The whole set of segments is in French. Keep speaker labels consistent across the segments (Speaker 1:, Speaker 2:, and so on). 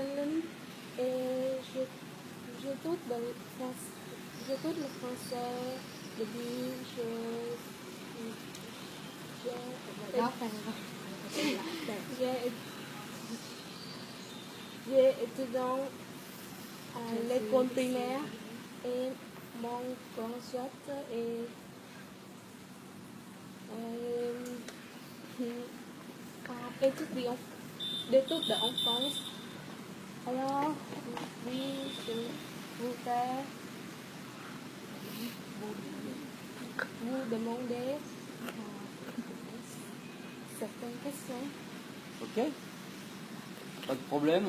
Speaker 1: tên Linh et j'écoute j'écoute le français depuis j'ai j'ai étudié à l'école primaire et mon concept est étudiant d'études en France. Alors, oui, je voudrais vous demander certaines questions.
Speaker 2: Ok, pas de problème.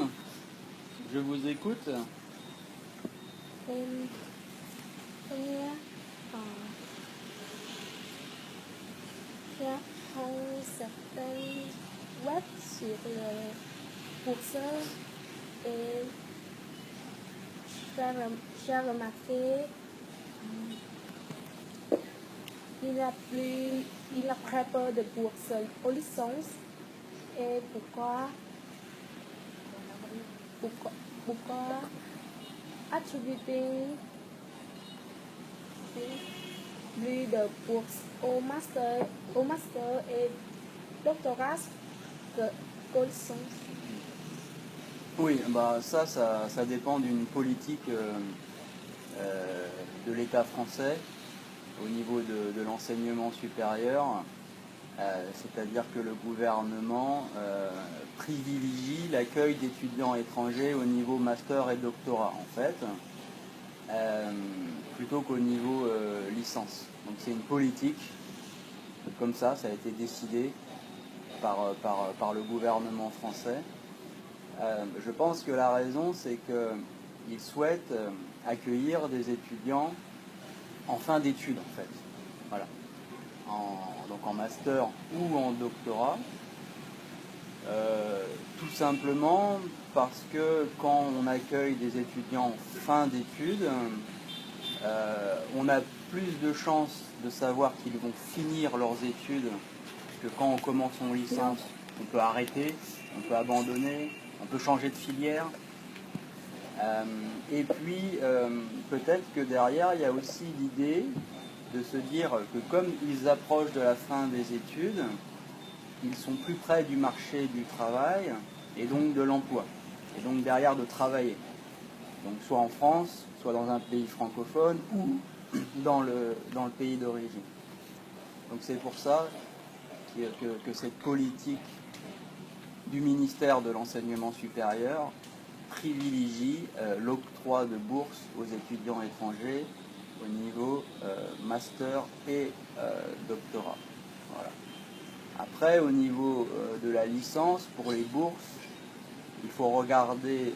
Speaker 2: Je vous écoute.
Speaker 1: Première, j'apprends certaines web sur le curseur et j'ai remarqué il y a très peu de bourses aux licences et pourquoi attributing plus de bourses au master et doctorat qu'aux licences.
Speaker 2: Oui, bah ça dépend d'une politique de l'État français au niveau de l'enseignement supérieur. C'est-à-dire que le gouvernement privilégie l'accueil d'étudiants étrangers au niveau master et doctorat, en fait, plutôt qu'au niveau licence. Donc c'est une politique, comme ça a été décidé par le gouvernement français. Je pense que la raison, c'est qu'ils souhaitent accueillir des étudiants en fin d'études, en fait. Voilà. Donc en master ou en doctorat. Tout simplement parce que quand on accueille des étudiants en fin d'études, on a plus de chances de savoir qu'ils vont finir leurs études que quand on commence en licence, on peut arrêter, on peut abandonner, on peut changer de filière. Et puis, peut-être que derrière, il y a aussi l'idée de se dire que comme ils approchent de la fin des études, ils sont plus près du marché du travail et donc de l'emploi. Et donc derrière de travailler. Donc soit en France, soit dans un pays francophone ou dans le pays d'origine. Donc c'est pour ça que cette politique du ministère de l'Enseignement supérieur privilégie l'octroi de bourses aux étudiants étrangers au niveau master et doctorat. Voilà. Après, au niveau de la licence, pour les bourses, il faut regarder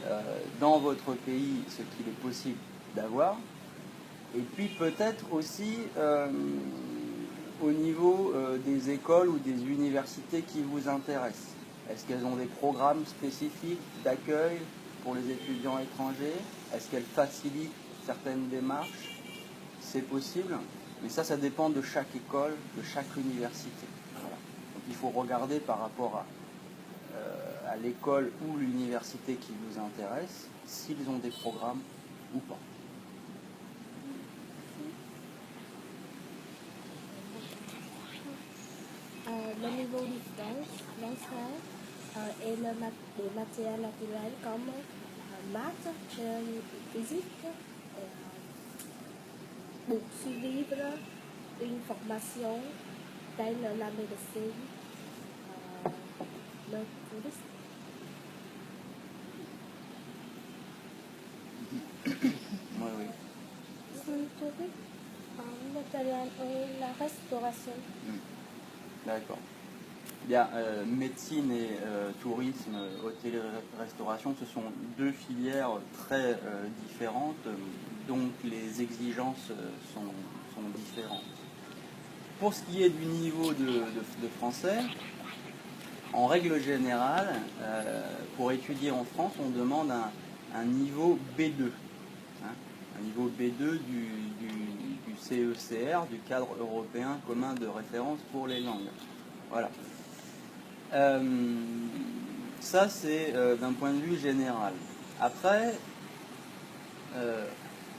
Speaker 2: dans votre pays ce qu'il est possible d'avoir. Et puis peut-être aussi au niveau des écoles ou des universités qui vous intéressent. Est-ce qu'elles ont des programmes spécifiques d'accueil pour les étudiants étrangers? Est-ce qu'elles facilitent certaines démarches? C'est possible, mais ça dépend de chaque école, de chaque université. Voilà. Donc il faut regarder par rapport à l'école ou l'université qui vous intéresse, s'ils ont des programmes ou pas.
Speaker 1: Le niveau du français et des matières naturelles comme maths, physique, pour suivre une formation telle la médecine, le tourisme.
Speaker 2: Oui, oui.
Speaker 1: Le matériel et la restauration.
Speaker 2: D'accord. Bien, médecine et tourisme, hôtellerie-restauration, ce sont deux filières très différentes, donc les exigences sont différentes. Pour ce qui est du niveau de français, en règle générale, pour étudier en France, on demande un niveau B2. Hein, un niveau B2 du CECR, du cadre européen commun de référence pour les langues. Voilà. Ça, c'est d'un point de vue général. Après,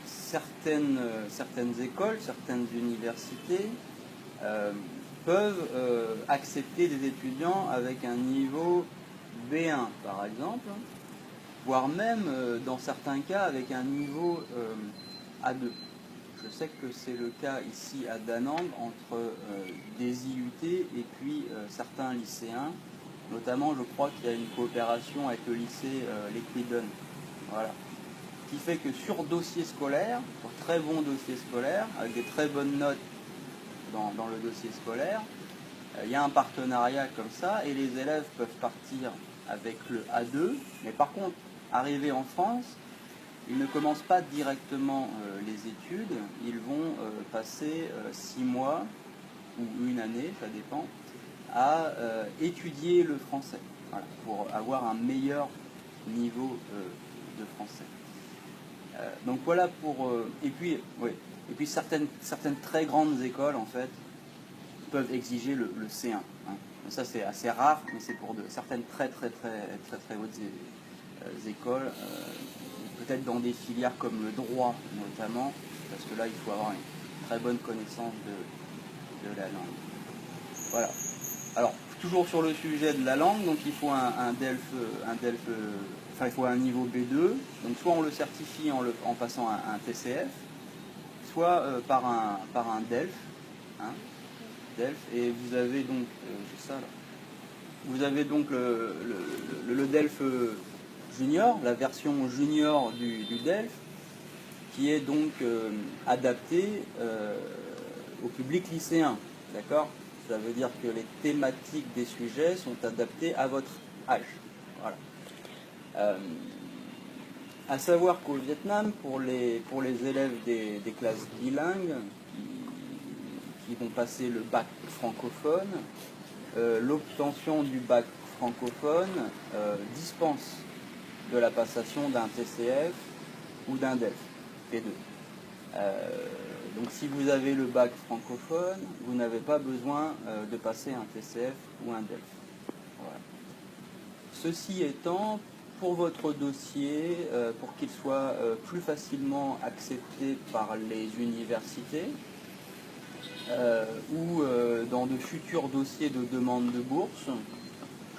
Speaker 2: certaines écoles, certaines universités peuvent accepter des étudiants avec un niveau B1 par exemple, voire même dans certains cas avec un niveau A2. Je sais que c'est le cas ici à Da Nang entre des IUT et puis certains lycéens. Notamment, je crois qu'il y a une coopération avec le lycée Les Quidon. Voilà. Qui fait que sur dossier scolaire, sur très bon dossier scolaire, avec des très bonnes notes dans le dossier scolaire, il y a un partenariat comme ça et les élèves peuvent partir avec le A2. Mais par contre, arrivés en France, ils ne commencent pas directement les études, ils vont passer 6 mois ou une année, ça dépend, à étudier le français, voilà, pour avoir un meilleur niveau de français. Donc voilà pour... et puis certaines très grandes écoles, en fait, peuvent exiger le C1. Hein. Ça, c'est assez rare, mais c'est pour certaines très hautes écoles, peut-être dans des filières comme le droit, notamment, parce que là, il faut avoir une très bonne connaissance de la langue. Voilà. Alors, toujours sur le sujet de la langue, donc il faut un DELF, il faut un niveau B2, donc soit on le certifie en passant un TCF, soit par un DELF, hein, DELF, et vous avez donc, c'est ça là, vous avez donc le DELF junior, la version junior du DELF, qui est donc adapté au public lycéen, d'accord ? Ça veut dire que les thématiques des sujets sont adaptées à votre âge. Voilà. À savoir qu'au Vietnam, pour les élèves des classes bilingues qui vont passer le bac francophone, l'obtention du bac francophone dispense de la passation d'un TCF ou d'un DELF, P2. Donc si vous avez le bac francophone, vous n'avez pas besoin de passer un TCF ou un DELF. Voilà. Ceci étant, pour votre dossier, pour qu'il soit plus facilement accepté par les universités ou dans de futurs dossiers de demande de bourse,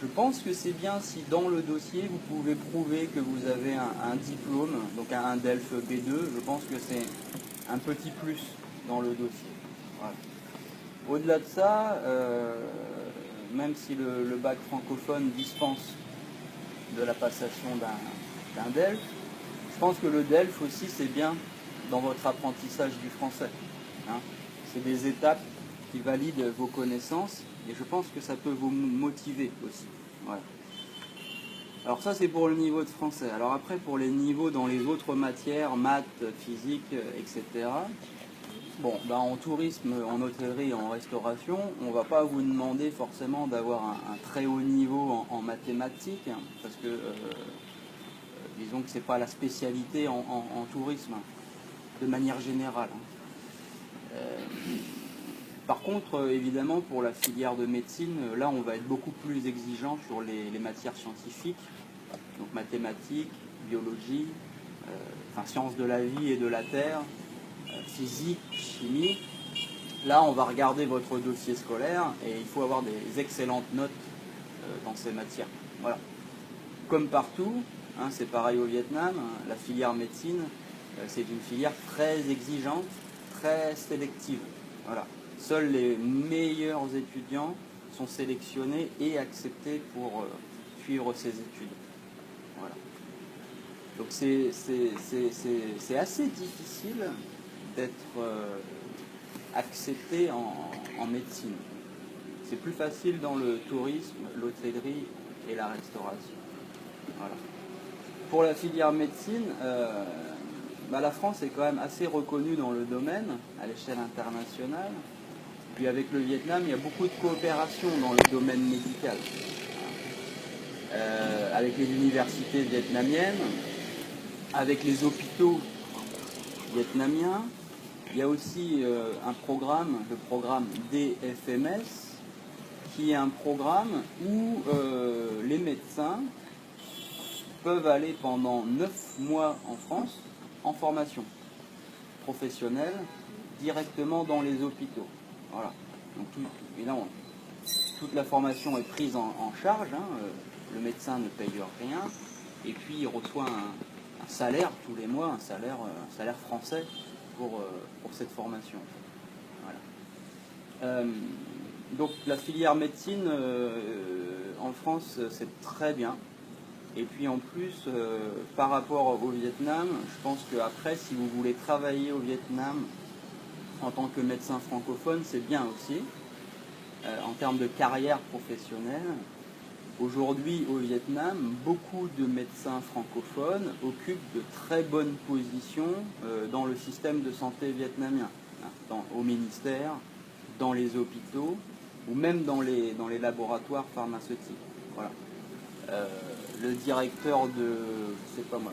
Speaker 2: je pense que c'est bien si dans le dossier vous pouvez prouver que vous avez un diplôme, donc un DELF B2, je pense que c'est un petit plus dans le dossier. Voilà. Au-delà de ça, même si le bac francophone dispense de la passation d'un DELF, je pense que le DELF aussi c'est bien dans votre apprentissage du français. Hein. C'est des étapes qui valident vos connaissances et je pense que ça peut vous motiver aussi. Voilà. Alors ça c'est pour le niveau de français. Alors après pour les niveaux dans les autres matières, maths, physique, etc. Bon, ben en tourisme, en hôtellerie, en restauration, on ne va pas vous demander forcément d'avoir un très haut niveau en mathématiques, hein, parce que disons que ce n'est pas la spécialité en tourisme, de manière générale. Par contre, évidemment, pour la filière de médecine, là, on va être beaucoup plus exigeant sur les matières scientifiques, donc mathématiques, biologie, sciences de la vie et de la terre, physique, chimie. Là, on va regarder votre dossier scolaire et il faut avoir des excellentes notes dans ces matières. Voilà. Comme partout, hein, c'est pareil au Vietnam, la filière médecine, c'est une filière très exigeante, très sélective. Voilà. Seuls les meilleurs étudiants sont sélectionnés et acceptés pour suivre ces études. Voilà. Donc c'est assez difficile d'être accepté en médecine. C'est plus facile dans le tourisme, l'hôtellerie et la restauration. Voilà. Pour la filière médecine, la France est quand même assez reconnue dans le domaine à l'échelle internationale. Puis avec le Vietnam, il y a beaucoup de coopération dans le domaine médical. Avec les universités vietnamiennes, avec les hôpitaux vietnamiens. Il y a aussi un programme, le programme DFMS, qui est un programme où les médecins peuvent aller pendant 9 mois en France en formation professionnelle directement dans les hôpitaux. Voilà. Donc évidemment, toute la formation est prise en charge, hein, le médecin ne paye rien, et puis il reçoit un salaire tous les mois, un salaire français pour cette formation. Voilà. Donc la filière médecine en France, c'est très bien. Et puis en plus, par rapport au Vietnam, je pense qu'après, si vous voulez travailler au Vietnam en tant que médecin francophone, c'est bien aussi. En termes de carrière professionnelle, aujourd'hui au Vietnam, beaucoup de médecins francophones occupent de très bonnes positions dans le système de santé vietnamien, hein, au ministère, dans les hôpitaux ou même dans les laboratoires pharmaceutiques. Voilà. Le directeur de, je sais pas moi,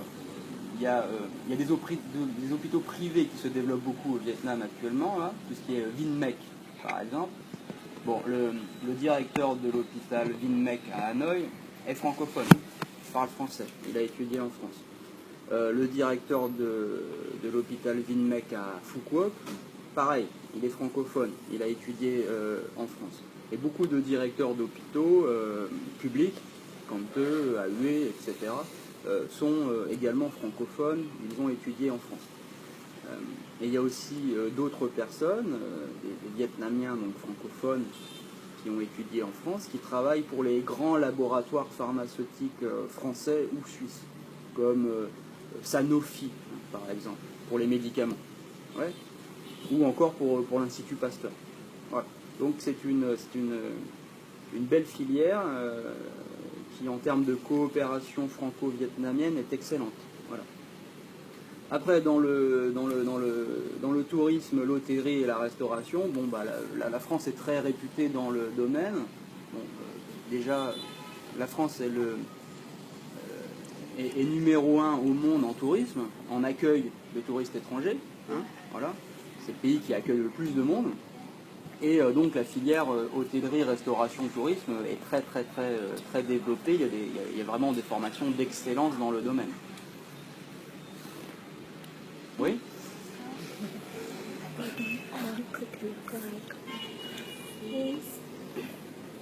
Speaker 2: il y a des hôpitaux privés qui se développent beaucoup au Vietnam actuellement, là, tout ce qui est Vinmec par exemple. Bon, le directeur de l'hôpital Vinmec à Hanoï est francophone, il parle français, il a étudié en France. Le directeur de l'hôpital Vinmec à Phu Quoc, pareil, il est francophone, il a étudié en France. Et beaucoup de directeurs d'hôpitaux publics, Canteux, AUE, etc., sont également francophones, ils ont étudié en France. Et il y a aussi d'autres personnes, des Vietnamiens donc francophones, qui ont étudié en France, qui travaillent pour les grands laboratoires pharmaceutiques français ou suisses, comme Sanofi, par exemple, pour les médicaments, ouais, ou encore pour l'Institut Pasteur. Voilà. Donc c'est une belle filière qui, en termes de coopération franco-vietnamienne, est excellente. Voilà. Après, dans le tourisme, l'hôtellerie et la restauration, bon, bah, la France est très réputée dans le domaine. Bon, déjà, la France est numéro 1 au monde en tourisme, en accueil de touristes étrangers. Hein, voilà. C'est le pays qui accueille le plus de monde. Et donc la filière hôtellerie, restauration, tourisme est très développée. Il y a vraiment des formations d'excellence dans le domaine. Oui.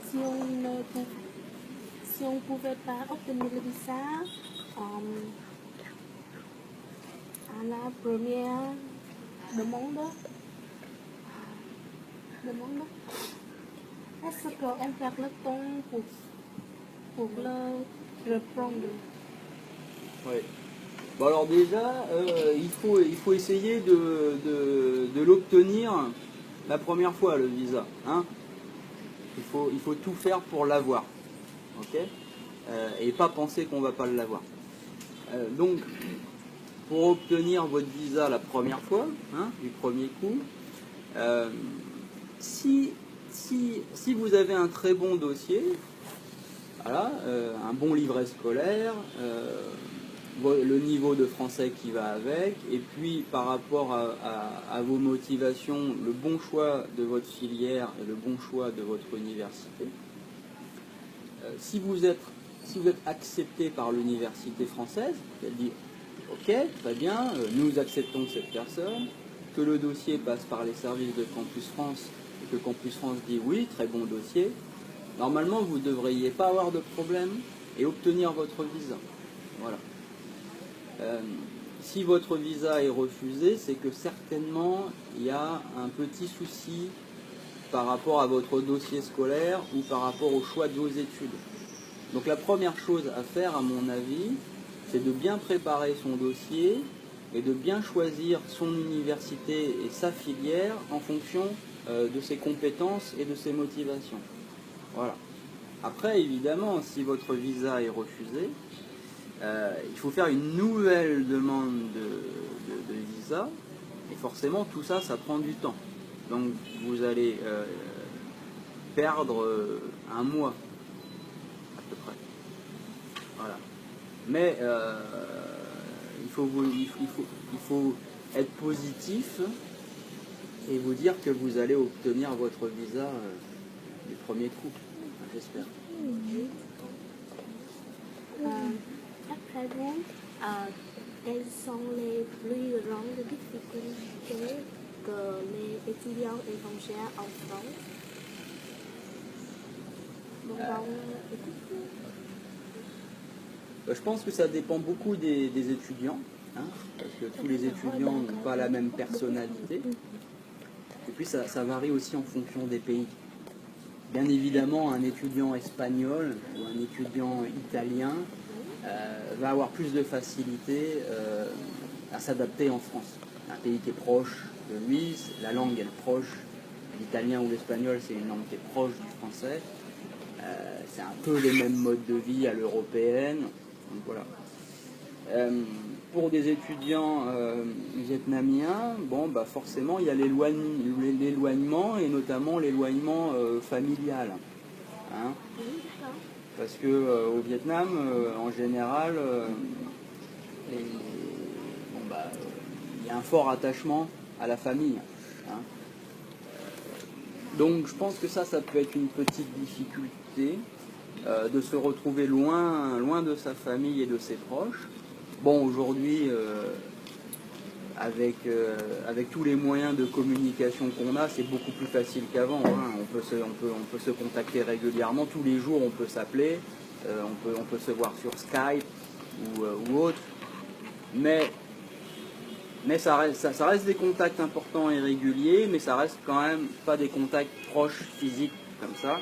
Speaker 1: Si on ne pouvait pas obtenir le visa à la première demande, est-ce qu'on perd le temps pour le reprendre?
Speaker 2: Oui. Bon alors déjà, il faut essayer de l'obtenir la première fois, le visa. Hein, il faut tout faire pour l'avoir. Ok, et pas penser qu'on ne va pas l'avoir. Donc, pour obtenir votre visa la première fois, hein, du premier coup, si vous avez un très bon dossier, voilà, un bon livret scolaire, le niveau de français qui va avec, et puis par rapport à vos motivations, le bon choix de votre filière et le bon choix de votre université. Si vous êtes accepté par l'université française, elle dit ok, très bien, nous acceptons cette personne, que le dossier passe par les services de Campus France et que Campus France dit oui, très bon dossier, normalement vous ne devriez pas avoir de problème et obtenir votre visa. Voilà. Si votre visa est refusé, c'est que certainement il y a un petit souci par rapport à votre dossier scolaire ou par rapport au choix de vos études. Donc la première chose à faire, à mon avis, c'est de bien préparer son dossier et de bien choisir son université et sa filière en fonction de ses compétences et de ses motivations. Voilà. Après, évidemment, si votre visa est refusé, il faut faire une nouvelle demande de visa, et forcément tout ça, ça prend du temps. Donc vous allez perdre un mois à peu près. Voilà. Mais il faut être positif et vous dire que vous allez obtenir votre visa du premier coup. j'espère.
Speaker 3: À présent, quelles sont les plus grandes difficultés que les étudiants étrangers en France vont étudier?
Speaker 2: Je pense que ça dépend beaucoup des étudiants, hein, parce que tous les étudiants n'ont pas la même personnalité. Et puis ça varie aussi en fonction des pays. Bien évidemment, un étudiant espagnol ou un étudiant italien va avoir plus de facilité à s'adapter en France. Un pays qui est proche de lui, la langue elle est proche. L'italien ou l'espagnol, c'est une langue qui est proche du français. C'est un peu les mêmes modes de vie à l'européenne. Donc voilà. Pour des étudiants vietnamiens, bon, bah forcément il y a l'éloignement et notamment l'éloignement familial. Hein, parce que au Vietnam, en général, il y a un fort attachement à la famille. Hein. Donc je pense que ça peut être une petite difficulté de se retrouver loin de sa famille et de ses proches. Bon, aujourd'hui, avec tous les moyens de communication qu'on a, c'est beaucoup plus facile qu'avant. Hein. On peut se contacter régulièrement, tous les jours on peut s'appeler, on peut se voir sur Skype ou autre. Mais ça reste des contacts importants et réguliers, mais ça reste quand même pas des contacts proches physiques comme ça.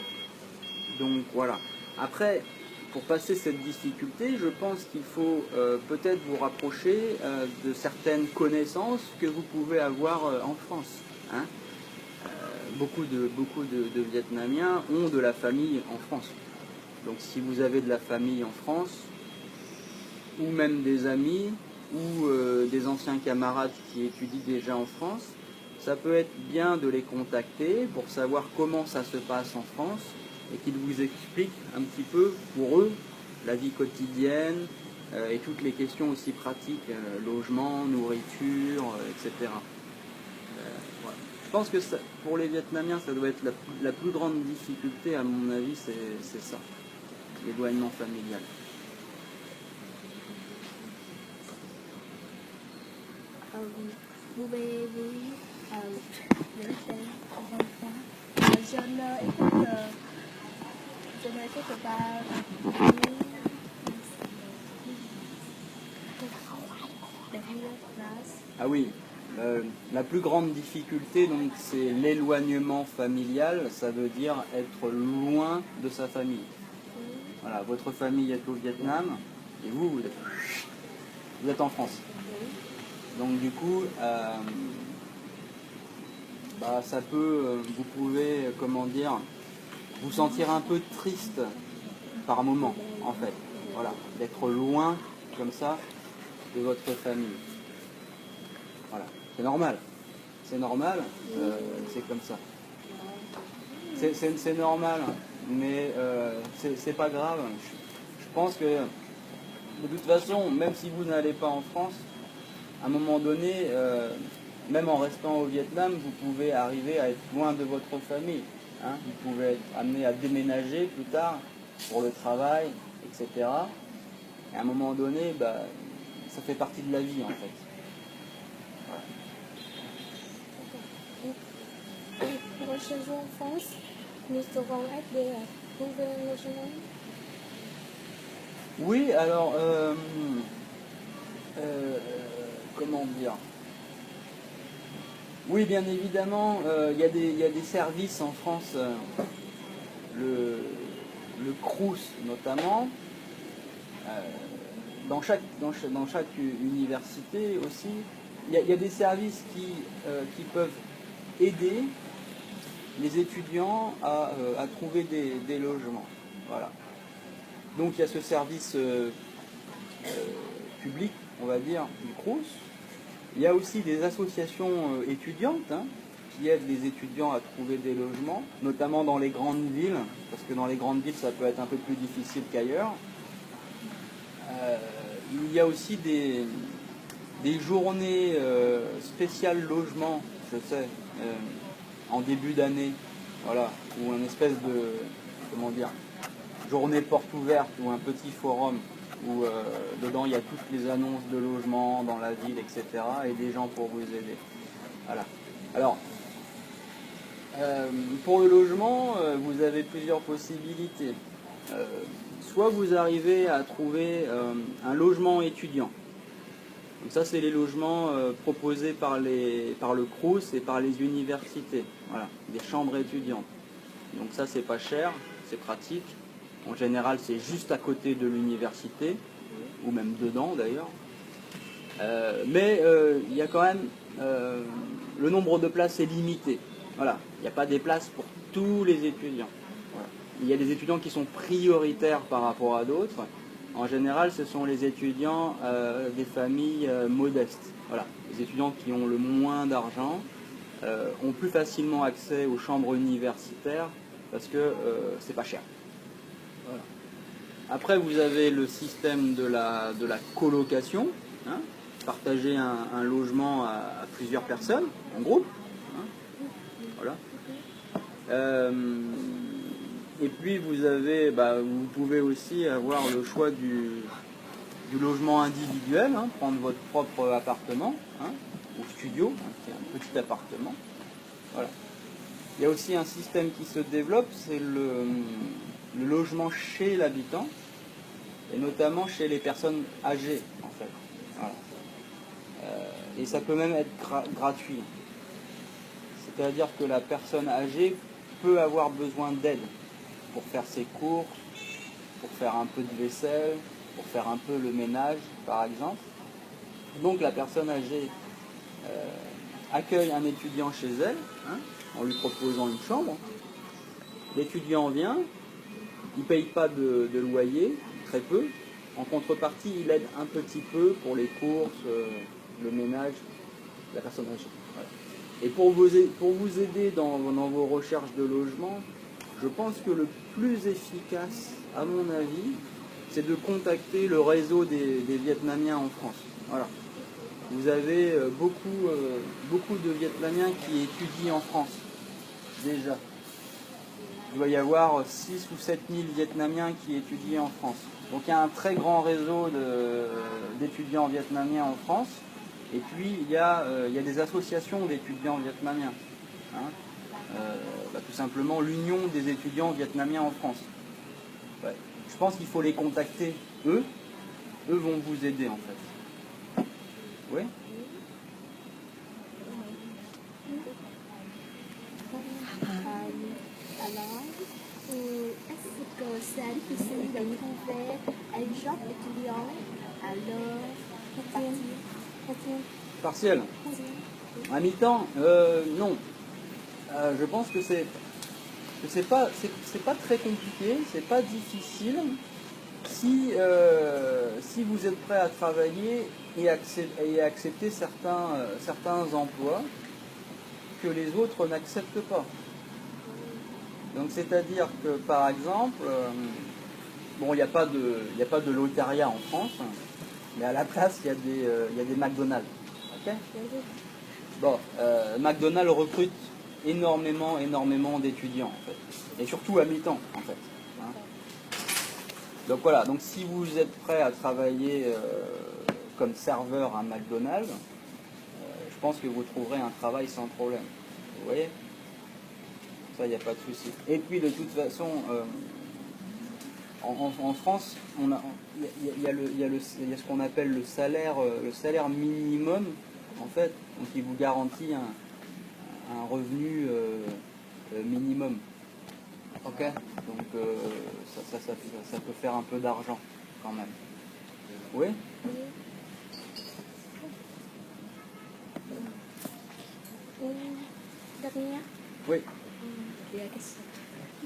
Speaker 2: Donc voilà. Après, pour passer cette difficulté, je pense qu'il faut peut-être vous rapprocher de certaines connaissances que vous pouvez avoir en France. Hein. Beaucoup de Vietnamiens ont de la famille en France. Donc si vous avez de la famille en France, ou même des amis, ou des anciens camarades qui étudient déjà en France, ça peut être bien de les contacter pour savoir comment ça se passe en France et qu'ils vous expliquent un petit peu pour eux la vie quotidienne et toutes les questions aussi pratiques, logement, nourriture, etc. Voilà. Je pense que pour les Vietnamiens, ça doit être la plus grande difficulté, à mon avis, c'est ça, l'éloignement familial.
Speaker 3: Pouvez-vous
Speaker 1: Je ne sais pas.
Speaker 2: Ah oui, la plus grande difficulté, donc, c'est l'éloignement familial. Ça veut dire être loin de sa famille. Voilà, votre famille est au Vietnam et vous êtes en France. Donc du coup, ça peut, vous pouvez, comment dire, vous sentir un peu triste par moment, en fait. Voilà, d'être loin comme ça de votre famille. Voilà, c'est normal. C'est normal, c'est comme ça. C'est normal, mais c'est pas grave. Je pense que de toute façon, même si vous n'allez pas en France, à un moment donné, même en restant au Vietnam, vous pouvez arriver à être loin de votre famille. Hein. Vous pouvez être amené à déménager plus tard pour le travail, etc. Et à un moment donné, ça fait partie de la vie en fait.
Speaker 1: Pour chez vous en France, nous serons aidés à trouver un logement.
Speaker 2: Oui, alors, comment dire? Oui, bien évidemment, il y a des services en France, le Crous notamment, dans chaque université aussi, il y a des services qui peuvent aider les étudiants à trouver des logements. Voilà. Donc il y a ce service public, on va dire, du Crous. Il y a aussi des associations étudiantes qui aident les étudiants à trouver des logements, notamment dans les grandes villes, parce que dans les grandes villes ça peut être un peu plus difficile qu'ailleurs. Il y a aussi des journées spéciales logement, je sais, en début d'année, voilà, ou une espèce comment dire, journée porte ouverte ou un petit forum où dedans il y a toutes les annonces de logement dans la ville, etc. et des gens pour vous aider. Voilà. Alors, pour le logement, vous avez plusieurs possibilités. Soit vous arrivez à trouver un logement étudiant. Donc ça, c'est les logements proposés par le Crous et par les universités. Voilà, des chambres étudiantes. Donc ça, c'est pas cher, c'est pratique. En général, c'est juste à côté de l'université, ou même dedans d'ailleurs. Mais il y a quand même... le nombre de places est limité. Voilà, il n'y a pas des places pour tous les étudiants. Voilà. Il y a des étudiants qui sont prioritaires par rapport à d'autres. En général, ce sont les étudiants des familles modestes. Voilà. Les étudiants qui ont le moins d'argent ont plus facilement accès aux chambres universitaires parce que c'est pas cher. Voilà. Après, vous avez le système de la colocation. Hein, partager un logement à plusieurs personnes, en groupe. Hein, voilà. Et puis vous pouvez aussi avoir le choix du logement individuel, hein, prendre votre propre appartement, hein, ou studio, hein, qui est un petit appartement. Voilà. Il y a aussi un système qui se développe, c'est le logement chez l'habitant, et notamment chez les personnes âgées, en fait. Voilà. Et ça peut même être gratuit. C'est-à-dire que la personne âgée peut avoir besoin d'aide pour faire ses courses, pour faire un peu de vaisselle, pour faire un peu le ménage, par exemple. Donc la personne âgée accueille un étudiant chez elle, hein, en lui proposant une chambre. L'étudiant vient, il ne paye pas de loyer, très peu. En contrepartie, il aide un petit peu pour les courses, le ménage, la personne âgée. Voilà. Et pour vous aider dans vos recherches de logement, je pense que le plus efficace, à mon avis, c'est de contacter le réseau des Vietnamiens en France. Voilà. Vous avez beaucoup de Vietnamiens qui étudient en France, déjà. Il doit y avoir 6 ou 7 000 Vietnamiens qui étudient en France. Donc il y a un très grand réseau d'étudiants vietnamiens en France. Et puis il y a des associations d'étudiants vietnamiens. Hein. Tout simplement l'Union des étudiants vietnamiens en France. Ouais. Je pense qu'il faut les contacter, eux. Eux vont vous aider en fait. Oui.
Speaker 3: Alors, est-ce que c'est difficile de trouver un job étudiant à l'heure
Speaker 2: Partiel. À mi-temps, non. Je pense que c'est pas très compliqué, c'est pas difficile si vous êtes prêt à travailler et accepter certains emplois que les autres n'acceptent pas. Donc c'est-à-dire que par exemple, il n'y a pas de lotariat en France, mais à la place il y a des McDonald's. Okay. Bon, McDonald's recrute énormément d'étudiants en fait, et surtout à mi-temps en fait. Hein. Donc voilà, donc si vous êtes prêt à travailler comme serveur à McDonald's, je pense que vous trouverez un travail sans problème. Vous voyez ? Ça, il n'y a pas de souci. Et puis de toute façon, en France, il y a ce qu'on appelle le salaire minimum, en fait, donc il vous garantit un revenu minimum. Ok. Donc ça peut faire un peu d'argent quand même. Oui.
Speaker 3: Dernière.
Speaker 2: Oui.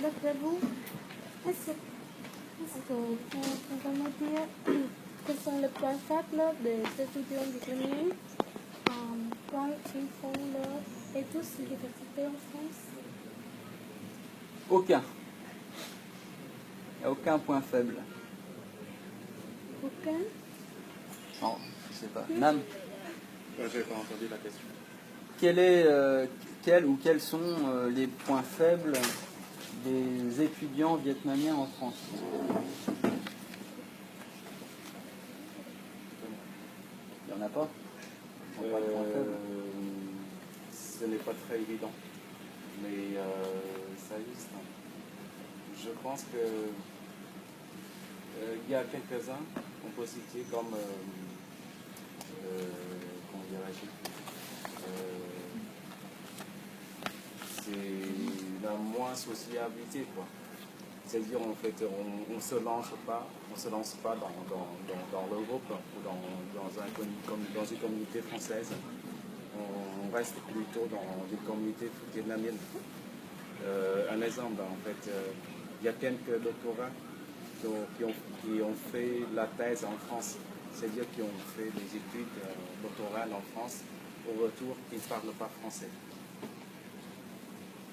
Speaker 1: D'après vous, est-ce que vous pouvez me dire quels sont les points faibles des étudiants vietnamiens quand ils font leur études universitaires en France?
Speaker 2: Aucun. Il n'y a aucun point faible.
Speaker 1: Aucun?
Speaker 2: Non, je ne sais pas. Nam,
Speaker 4: Je n'ai pas entendu la question.
Speaker 2: quels sont les points faibles des étudiants vietnamiens en France? Il n'y en a pas?
Speaker 4: Ce n'est pas très évident, mais ça existe. Je pense que il y a quelques-uns qu'on peut citer comme, comment dirais-je, c'est la moins sociabilité, quoi. C'est-à-dire, en fait, on se lance pas dans l'Europe ou dans une communauté française. On reste plutôt dans des communautés vietnamiennes. Un exemple, en fait, il y a quelques doctorats qui ont fait la thèse en France, c'est-à-dire qui ont fait des études doctorales en France. Au retour, ils ne parlent pas français.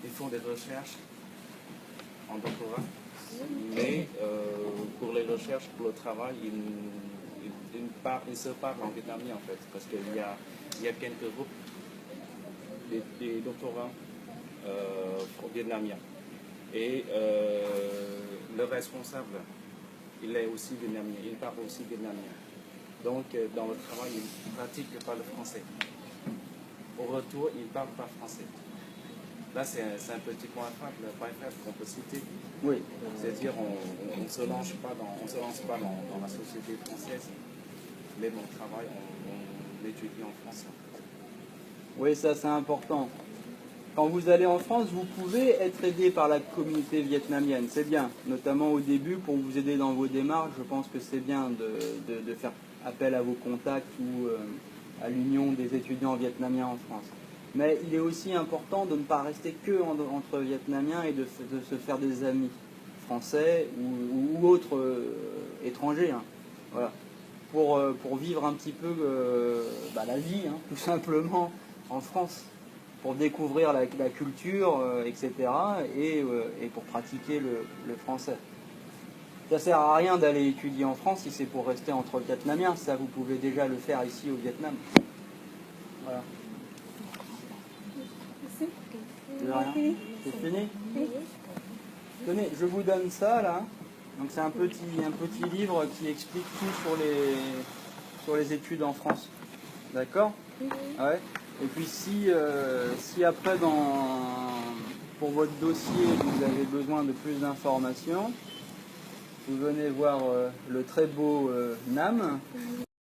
Speaker 4: Ils font des recherches en doctorat, mais pour les recherches, pour le travail, ils se parlent en vietnamien en fait, parce qu'il y a quelques groupes des doctorants vietnamiens. Et le responsable, il est aussi vietnamien, il parle aussi vietnamien. Donc dans le travail, il ne pratique pas le français. Au retour, il ne parle pas français. Là, c'est un petit point faible qu'on peut citer.
Speaker 2: Oui.
Speaker 4: C'est-à-dire, on ne se lance pas dans la société française, mais mon travail, on l'étudie en France.
Speaker 2: Oui, ça c'est important. Quand vous allez en France, vous pouvez être aidé par la communauté vietnamienne, c'est bien. Notamment au début, pour vous aider dans vos démarches, je pense que c'est bien de faire appel à vos contacts ou à l'union des étudiants vietnamiens en France. Mais il est aussi important de ne pas rester que entre Vietnamiens et de se faire des amis français ou autres étrangers. Hein. Voilà. Pour vivre un petit peu la vie, hein, tout simplement, en France. Pour découvrir la culture, etc. Et pour pratiquer le français. Ça ne sert à rien d'aller étudier en France si c'est pour rester entre Vietnamiens. Ça, vous pouvez déjà le faire ici au Vietnam. Voilà. De rien. C'est fini? Tenez, je vous donne ça là. Donc c'est un petit livre qui explique tout sur les études en France. D'accord? Ouais. Et puis si après pour votre dossier vous avez besoin de plus d'informations, vous venez voir le très beau Nam.